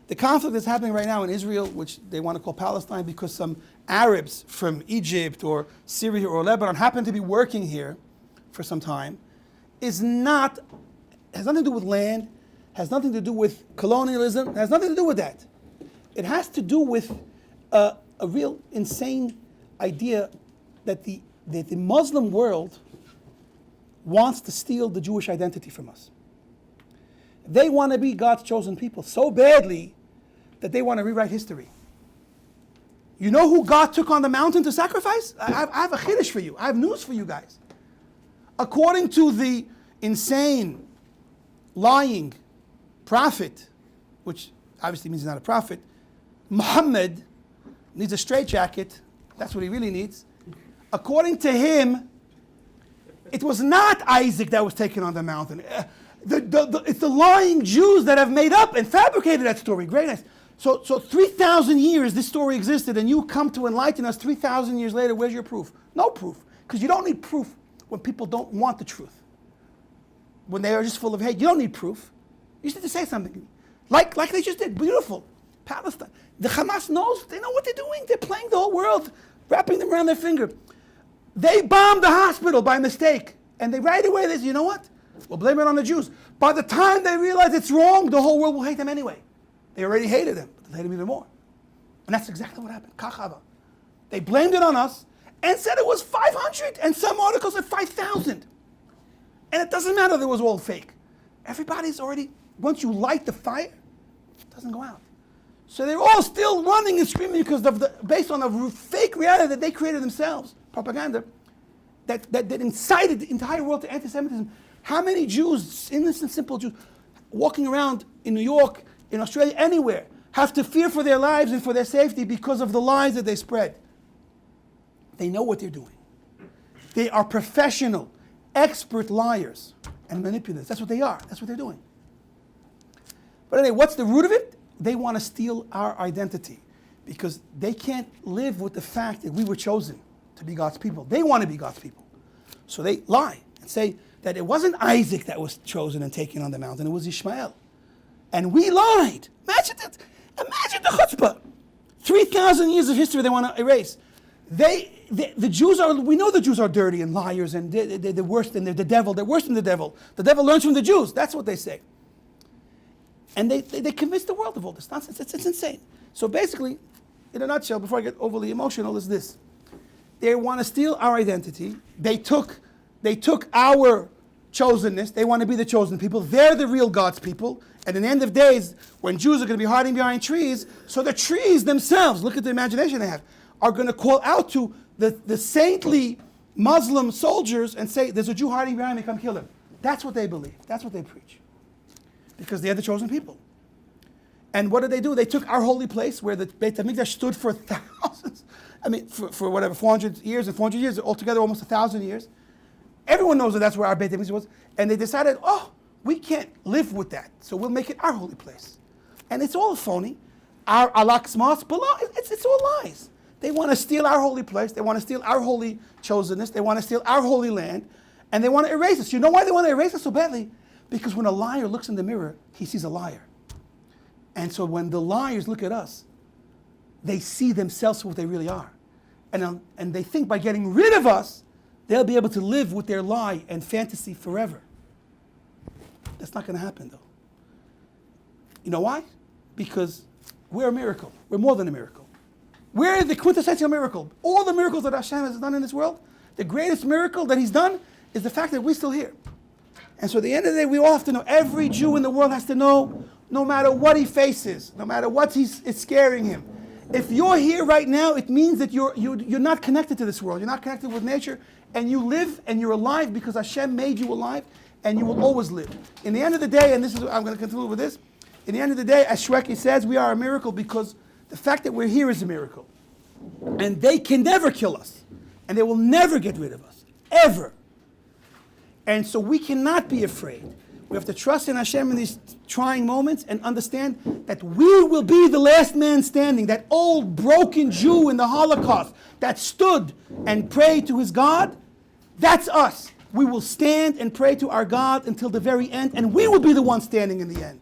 The conflict that's happening right now in Israel, which they want to call Palestine because some Arabs from Egypt or Syria or Lebanon happen to be working here for some time, has nothing to do with land, has nothing to do with colonialism, has nothing to do with that. It has to do with a real insane idea that the Muslim world wants to steal the Jewish identity from us. They want to be God's chosen people so badly that they want to rewrite history. You know who God took on the mountain to sacrifice? I have a chiddush for you. I have news for you guys. According to the insane, lying prophet, which obviously means he's not a prophet, Muhammad needs a straitjacket. That's what he really needs. According to him, it was not Isaac that was taken on the mountain. It's the lying Jews that have made up and fabricated that story. Great, nice. So 3,000 years this story existed, and you come to enlighten us 3,000 years later. Where's your proof? No proof, because you don't need proof when people don't want the truth. When they are just full of hate, you don't need proof. You just need to say something, like they just did. Beautiful, Palestine. The Hamas knows. They know what they're doing. They're playing the whole world, wrapping them around their finger. They bombed the hospital by mistake, and they right away they say, you know what? We'll blame it on the Jews. By the time they realize it's wrong, the whole world will hate them anyway. They already hated them, but they hate them even more. And that's exactly what happened. Kachava. They blamed it on us and said it was 500, and some articles said 5,000. And it doesn't matter if it was all fake. Everybody's already, once you light the fire, it doesn't go out. So they're all still running and screaming because based on a fake reality that they created themselves, propaganda, that incited the entire world to anti-Semitism. How many Jews, innocent, simple Jews, walking around in New York, in Australia, anywhere, have to fear for their lives and for their safety because of the lies that they spread? They know what they're doing. They are professional, expert liars and manipulators. That's what they are. That's what they're doing. But anyway, what's the root of it? They want to steal our identity because they can't live with the fact that we were chosen to be God's people. They want to be God's people. So they lie and say that it wasn't Isaac that was chosen and taken on the mountain, it was Ishmael. And we lied. Imagine that. Imagine the chutzpah. 3,000 years of history they want to erase. The Jews are, we know the Jews are dirty and liars and they're worse than the devil. They're worse than the devil. The devil learns from the Jews. That's what they say. And they convince the world of all this nonsense. It's insane. So basically, in a nutshell, before I get overly emotional, is this. They want to steal our identity. They took our chosenness. They want to be the chosen people. They're the real God's people. And in the end of days, when Jews are going to be hiding behind trees, so the trees themselves, look at the imagination they have, are going to call out to the saintly Muslim soldiers and say, there's a Jew hiding behind me, come kill him. That's what they believe. That's what they preach. Because they're the chosen people. And what did they do? They took our holy place where the Beit HaMikdash stood for thousands. I mean, for whatever, 400 years and 400 years, altogether almost 1,000 years. Everyone knows that that's where our Beit HaMikdash was. And they decided, we can't live with that. So we'll make it our holy place. And it's all phony. Our Al-Aqsa it's all lies. They want to steal our holy place. They want to steal our holy chosenness. They want to steal our holy land. And they want to erase us. You know why they want to erase us so badly? Because when a liar looks in the mirror, he sees a liar. And so when the liars look at us, they see themselves for what they really are. And they think by getting rid of us, they'll be able to live with their lie and fantasy forever. That's not going to happen, though. You know why? Because we're a miracle. We're more than a miracle. We're the quintessential miracle. All the miracles that Hashem has done in this world, the greatest miracle that He's done is the fact that we're still here. And so at the end of the day, we all have to know, every Jew in the world has to know, no matter what he faces, no matter what it's scaring him. If you're here right now, it means that you're not connected to this world. You're not connected with nature, and you live and you're alive because Hashem made you alive, and you will always live. In the end of the day, and this is I'm going to conclude with this. In the end of the day, as Shreki says, we are a miracle because the fact that we're here is a miracle. And they can never kill us. And they will never get rid of us. Ever. And so we cannot be afraid. We have to trust in Hashem in these trying moments and understand that we will be the last man standing. That old broken Jew in the Holocaust that stood and prayed to his God, that's us. We will stand and pray to our God until the very end, and we will be the ones standing in the end.